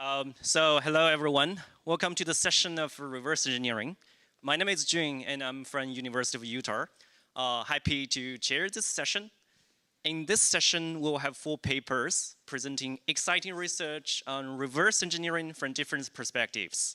Hello everyone. Welcome to the session of reverse engineering. My name is Jun, and I'm from University of Utah. Happy to chair this session. In this session, we'll have 4 papers presenting exciting research on reverse engineering from different perspectives.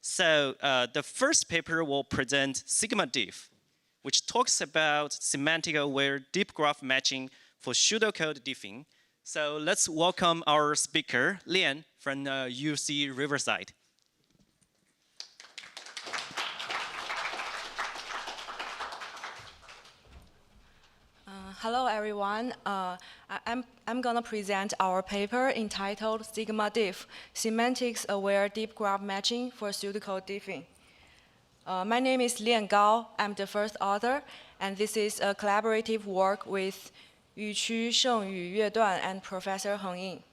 So the first paper will present SigmaDiff, which talks about semantic-aware deep graph matching for pseudocode diffing. So let's welcome our speaker, Lian, from UC Riverside. Hello, everyone. I'm going to present our paper entitled SigmaDiff, Semantics-Aware Deep Graph Matching for Pseudocode Diffing. My name is Lian Gao. I'm the first author, and this is a collaborative work with Yuqu, Shengyu, Yue Duan, and Professor Heng Ying.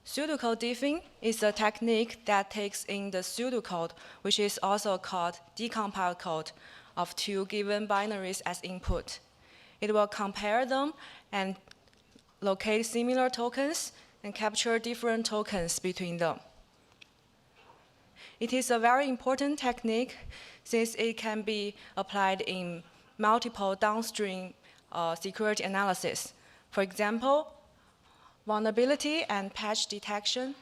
Pseudocode diffing is a technique that takes in the pseudocode, which is also called decompiled code, of 2 given binaries as input. It will compare them and locate similar tokens and capture different tokens between them. It is a very important technique since it can be applied in multiple downstream security analysis. For example, vulnerability and patch detection.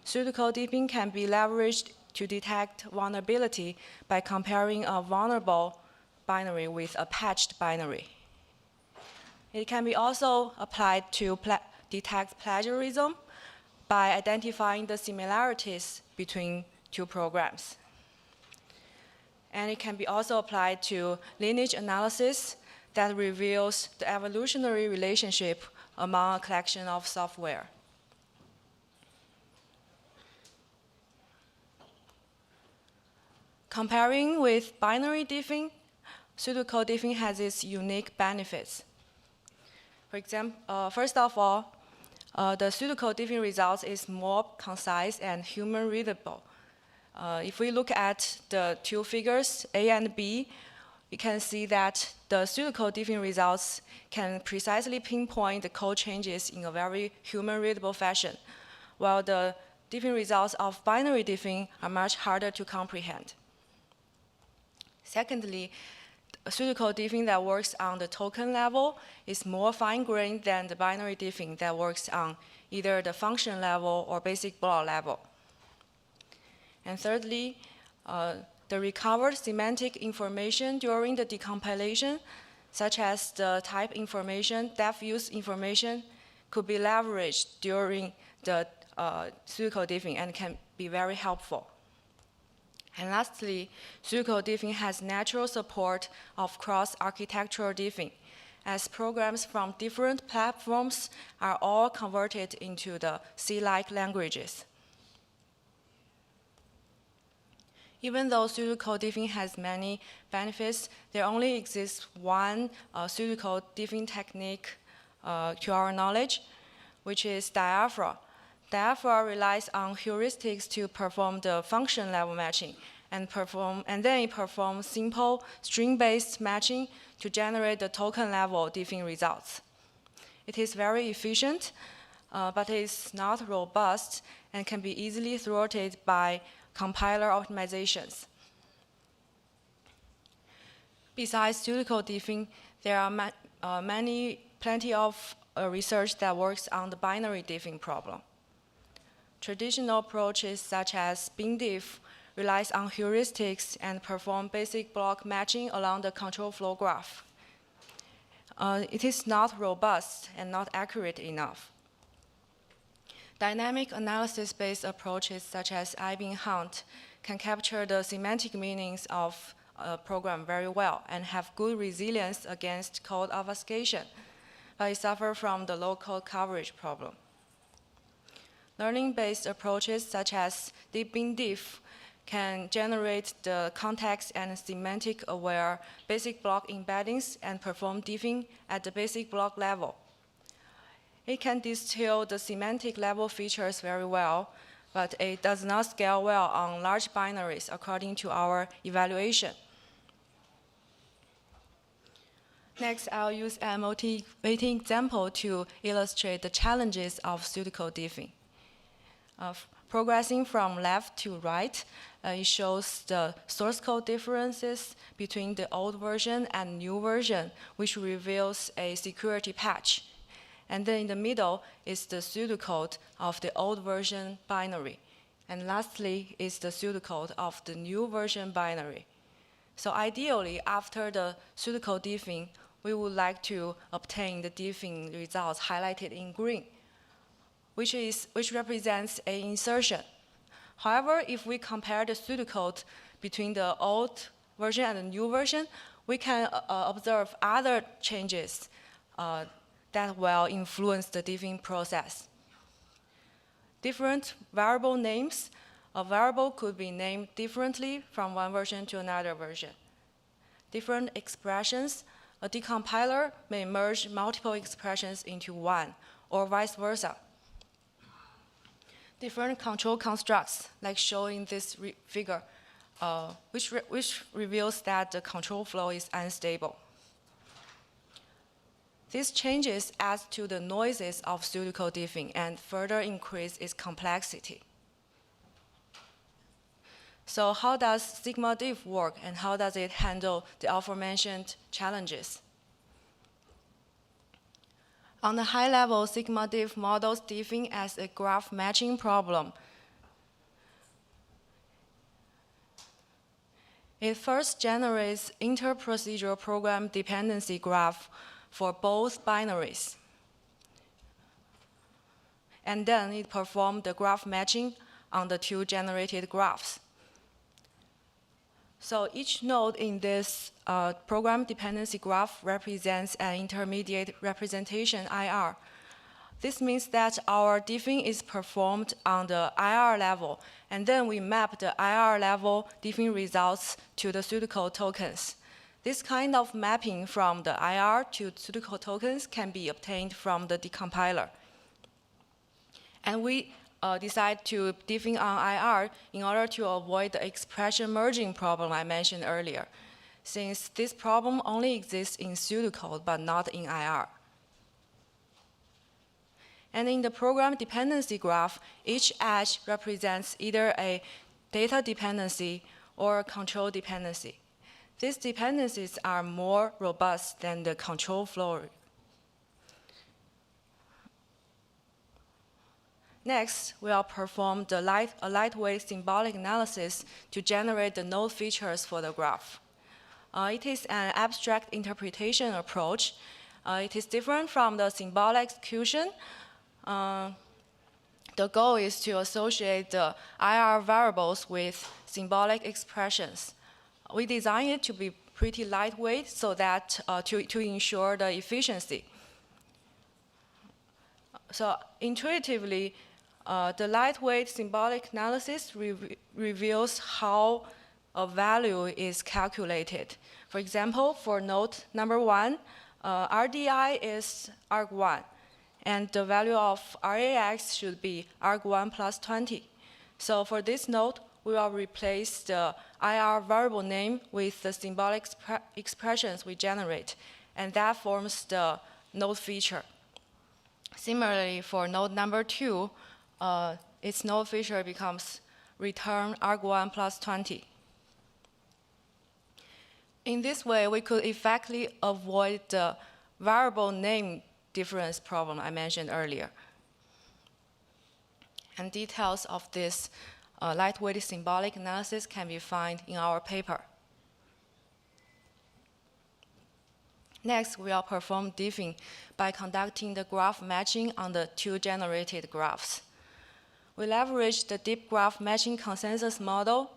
Pseudocode diffing can be leveraged to detect vulnerability by comparing a vulnerable binary with a patched binary. It can be also applied to detect plagiarism by identifying the similarities between 2 programs. And it can be also applied to lineage analysis that reveals the evolutionary relationship among a collection of software. Comparing with binary diffing, pseudocode diffing has its unique benefits. For example, first of all, the pseudocode diffing results is more concise and human readable. If we look at the 2 figures, A and B, we can see that the pseudocode diffing results can precisely pinpoint the code changes in a very human-readable fashion, while the diffing results of binary diffing are much harder to comprehend. Secondly, pseudocode diffing that works on the token level is more fine-grained than the binary diffing that works on either the function level or basic block level. And thirdly, the recovered semantic information during the decompilation, such as the type information, depth use information, could be leveraged during the pseudocode diffing and can be very helpful. And lastly, pseudocode diffing has natural support of cross-architectural diffing, as programs from different platforms are all converted into the C-like languages. Even though pseudocode diffing has many benefits, there only exists one pseudocode diffing technique to our knowledge, which is Diaphora. Diaphora relies on heuristics to perform the function level matching and then it performs simple string-based matching to generate the token level diffing results. It is very efficient, but it is not robust and can be easily thwarted by compiler optimizations. Besides pseudocode diffing, there are plenty of research that works on the binary diffing problem. Traditional approaches such as DeepBinDiff relies on heuristics and perform basic block matching along the control flow graph. It is not robust and not accurate enough. Dynamic analysis-based approaches such as IBinHunt can capture the semantic meanings of a program very well and have good resilience against code obfuscation, but it suffers from the low code coverage problem. Learning-based approaches such as DeepBinDiff can generate the context and semantic-aware basic block embeddings and perform diffing at the basic block level. It can distill the semantic level features very well, but it does not scale well on large binaries according to our evaluation. Next, I'll use a motivating example to illustrate the challenges of pseudocode diffing. Progressing from left to right, it shows the source code differences between the old version and new version, which reveals a security patch. And then in the middle is the pseudocode of the old version binary. And lastly is the pseudocode of the new version binary. So ideally, after the pseudocode diffing, we would like to obtain the diffing results highlighted in green, which represents an insertion. However, if we compare the pseudocode between the old version and the new version, we can observe other changes that will influence the diffing process. Different variable names. A variable could be named differently from one version to another version. Different expressions. A decompiler may merge multiple expressions into one, or vice versa. Different control constructs, like shown in this figure, which reveals that the control flow is unstable. These changes add to the noises of pseudocode diffing and further increase its complexity. So how does SigmaDiff work, and how does it handle the aforementioned challenges? On the high level, SigmaDiff models diffing as a graph matching problem. It first generates interprocedural program dependency graph for both binaries. And then it performs the graph matching on the two generated graphs. So each node in this program dependency graph represents an intermediate representation IR. This means that our diffing is performed on the IR level, and then we map the IR level diffing results to the pseudocode tokens. This kind of mapping from the IR to pseudocode tokens can be obtained from the decompiler. And we decide to diffing on IR in order to avoid the expression merging problem I mentioned earlier, since this problem only exists in pseudocode but not in IR. And in the program dependency graph, each edge represents either a data dependency or a control dependency. These dependencies are more robust than the control flow. Next, we'll perform a lightweight symbolic analysis to generate the node features for the graph. It is an abstract interpretation approach. It is different from the symbolic execution. The goal is to associate the IR variables with symbolic expressions. We designed it to be pretty lightweight so that to ensure the efficiency. So intuitively, the lightweight symbolic analysis reveals how a value is calculated. For example, for node number 1, RDI is arg1, and the value of RAX should be arg1 plus 20. So for this node, we will replace the IR variable name with the symbolic expressions we generate, and that forms the node feature. Similarly, for node number 2, its node feature becomes return arg1 plus 20. In this way, we could effectively avoid the variable name difference problem I mentioned earlier. And details of this lightweight symbolic analysis can be found in our paper. Next, we will perform diffing by conducting the graph matching on the two generated graphs. We leverage the deep graph matching consensus model,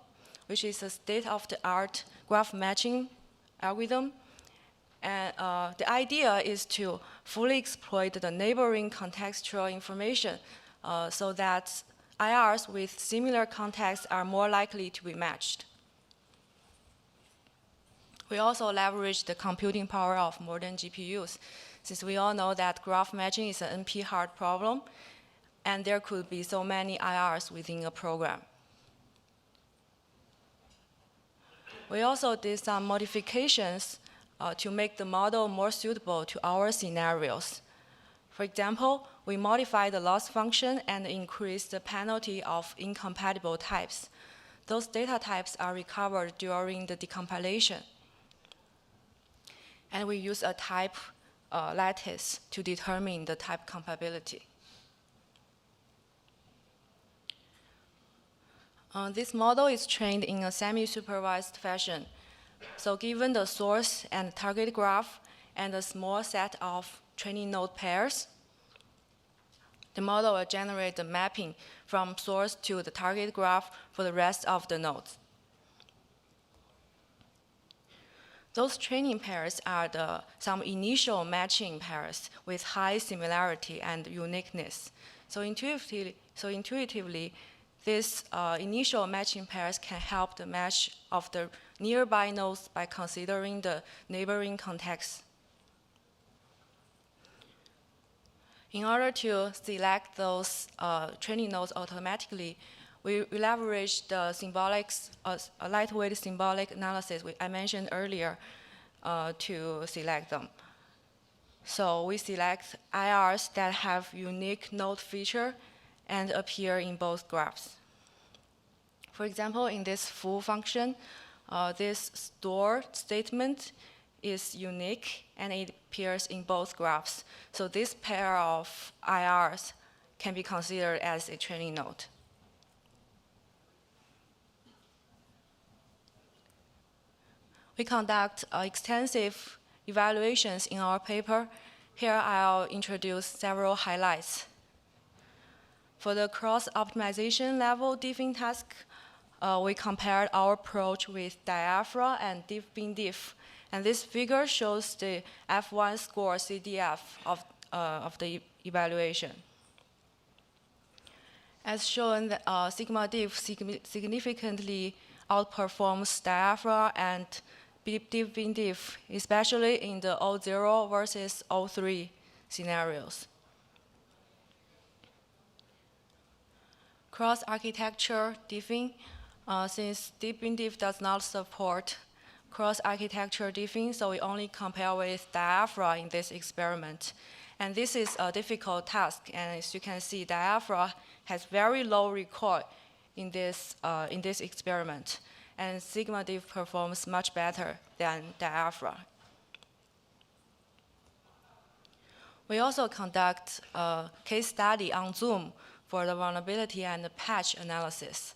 which is a state-of-the-art graph matching algorithm. And the idea is to fully exploit the neighboring contextual information so that IRs with similar contexts are more likely to be matched. We also leverage the computing power of modern GPUs, since we all know that graph matching is an NP-hard problem, and there could be so many IRs within a program. We also did some modifications to make the model more suitable to our scenarios. For example, we modify the loss function and increase the penalty of incompatible types. Those data types are recovered during the decompilation. And we use a type lattice to determine the type compatibility. This model is trained in a semi-supervised fashion. So given the source and target graph and a small set of training node pairs, the model will generate the mapping from source to the target graph for the rest of the nodes. Those training pairs are some initial matching pairs with high similarity and uniqueness. So intuitively, these initial matching pairs can help the match of the nearby nodes by considering the neighboring context. In order to select those training nodes automatically, we leverage the symbolics, a lightweight symbolic analysis I mentioned earlier to select them. So we select IRs that have unique node feature and appear in both graphs. For example, in this foo function, this store statement is unique and it appears in both graphs. So this pair of IRs can be considered as a training node. We conduct extensive evaluations in our paper. Here I'll introduce several highlights. For the cross-optimization level diffing task, we compared our approach with Diaphora and DeepBinDiff. And this figure shows the F1 score CDF of the evaluation. As shown, SigmaDiff significantly outperforms Diaphora and DeepBinDiff, especially in the O0 versus O3 scenarios. Cross-architecture diffing, since DeepBinDiff does not support cross-architecture diffing, so we only compare with Diaphora in this experiment. And this is a difficult task, and as you can see, Diaphora has very low recoil in this experiment, and SigmaDiff performs much better than Diaphora. We also conduct a case study on Zoom for the vulnerability and the patch analysis.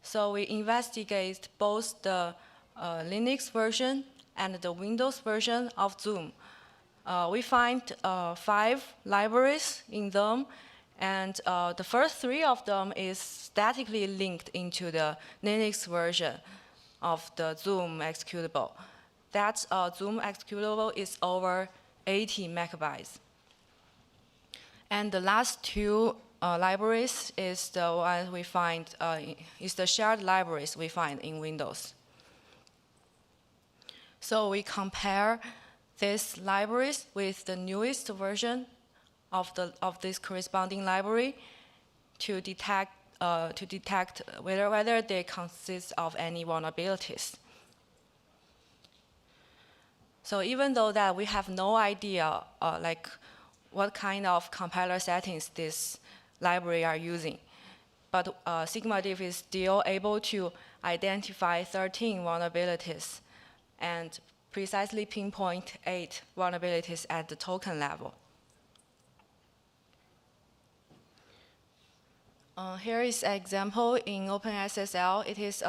So we investigate both the Linux version and the Windows version of Zoom. We find 5 libraries in them, and the first 3 of them is statically linked into the Linux version of the Zoom executable. That Zoom executable is over 80 megabytes. And the last 2 libraries is the one we find, is the shared libraries we find in Windows. So we compare these libraries with the newest version of this corresponding library to detect whether they consist of any vulnerabilities. So even though that we have no idea like what kind of compiler settings this library are using, but SigmaDiff is still able to identify 13 vulnerabilities and precisely pinpoint 8 vulnerabilities at the token level. Here is an example in OpenSSL. It is,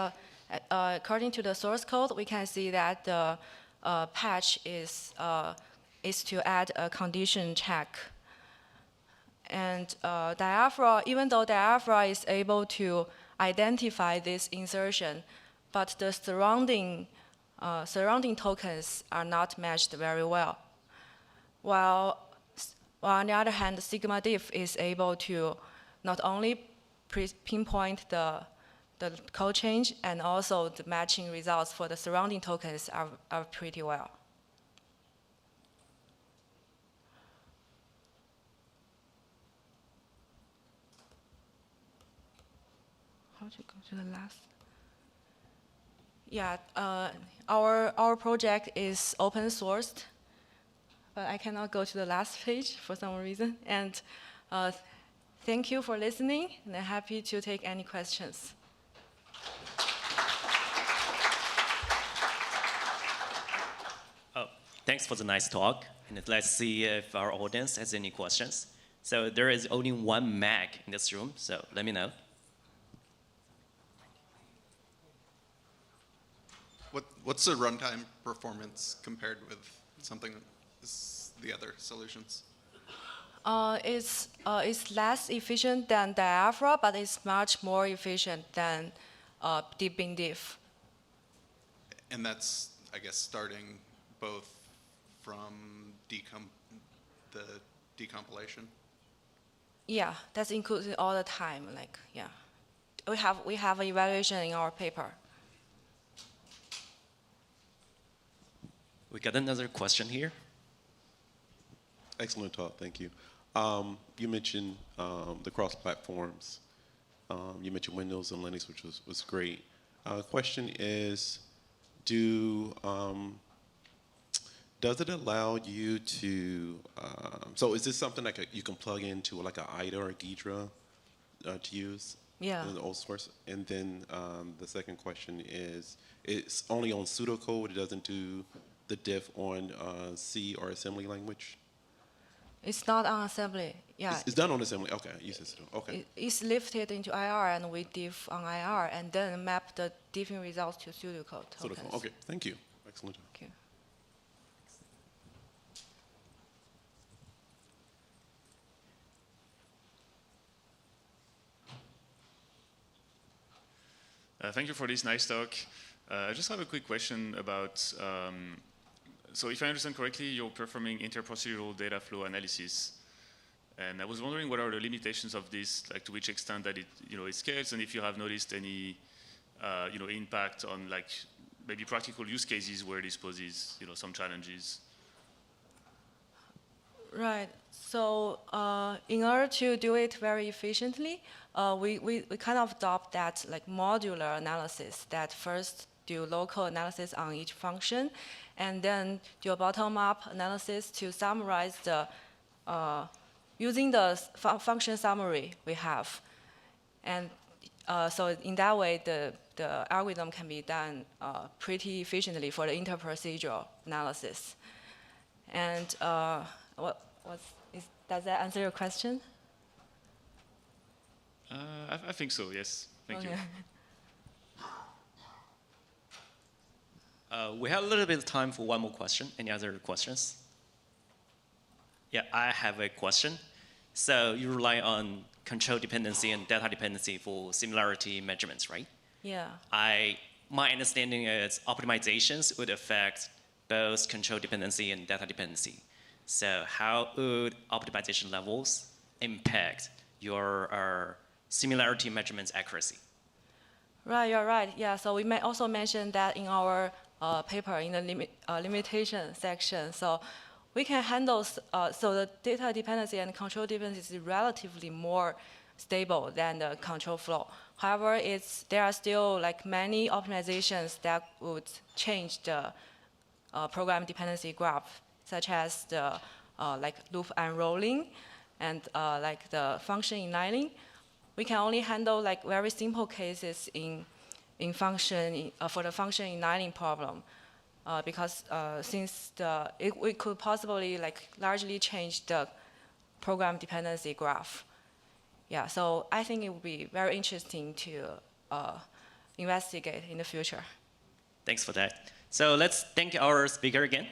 according to the source code, we can see that the patch is to add a condition check. And Diaphora, even though Diaphora is able to identify this insertion, but the surrounding tokens are not matched very well. While on the other hand, SigmaDiff is able to not only pinpoint the code change and also the matching results for the surrounding tokens are pretty well. How to go to the last? Yeah, our project is open sourced, but I cannot go to the last page for some reason. And thank you for listening, and I'm happy to take any questions. Thanks for the nice talk. And let's see if our audience has any questions. So there is only one Mac in this room, so let me know. What's the runtime performance compared with something the other solutions? It's less efficient than Diaphora, but it's much more efficient than DeepBinDiff. And that's, I guess, starting both from the decompilation? Yeah, that's included all the time. Like, yeah, we have an evaluation in our paper. We got another question here. Excellent talk, thank you. You mentioned the cross platforms. You mentioned Windows and Linux, which was great. The question is, does it allow you to, so is this something like you can plug into like an IDA or a Ghidra to use? Yeah. The old source. And then the second question is, it's only on pseudocode, it doesn't do the diff on C or assembly language? It's not on assembly. Yeah. It's done on assembly. Okay, you said so. Okay. It's lifted into IR, and we diff on IR, and then map the diffing results to pseudocode tokens. Pseudocode. Okay, thank you. Excellent. Thank you. Thank you for this nice talk. I just have a quick question about, so if I understand correctly, you're performing interprocedural data flow analysis. And I was wondering what are the limitations of this, like to which extent that it scales, and if you have noticed any impact on like maybe practical use cases where this poses some challenges. Right. So in order to do it very efficiently, we kind of adopt that like modular analysis that first do local analysis on each function, and then do a bottom-up analysis to summarize the using the function summary we have. And so in that way, the algorithm can be done pretty efficiently for the interprocedural analysis. And does that answer your question? I think so, yes. Thank you. We have a little bit of time for one more question. Any other questions? Yeah, I have a question. So you rely on control dependency and data dependency for similarity measurements, right? Yeah. My understanding is optimizations would affect both control dependency and data dependency. So how would optimization levels impact your similarity measurements accuracy? Right, you're right. Yeah, so we may also mention that in our paper in the limitation section. So we can handle, so the data dependency and control dependency is relatively more stable than the control flow. However, there are still like many optimizations that would change the program dependency graph, such as the like loop unrolling and like the function inlining. We can only handle like very simple cases in function for the function inlining problem, because since it could possibly like largely change the program dependency graph. Yeah, so I think it would be very interesting to investigate in the future. Thanks for that. So let's thank our speaker again.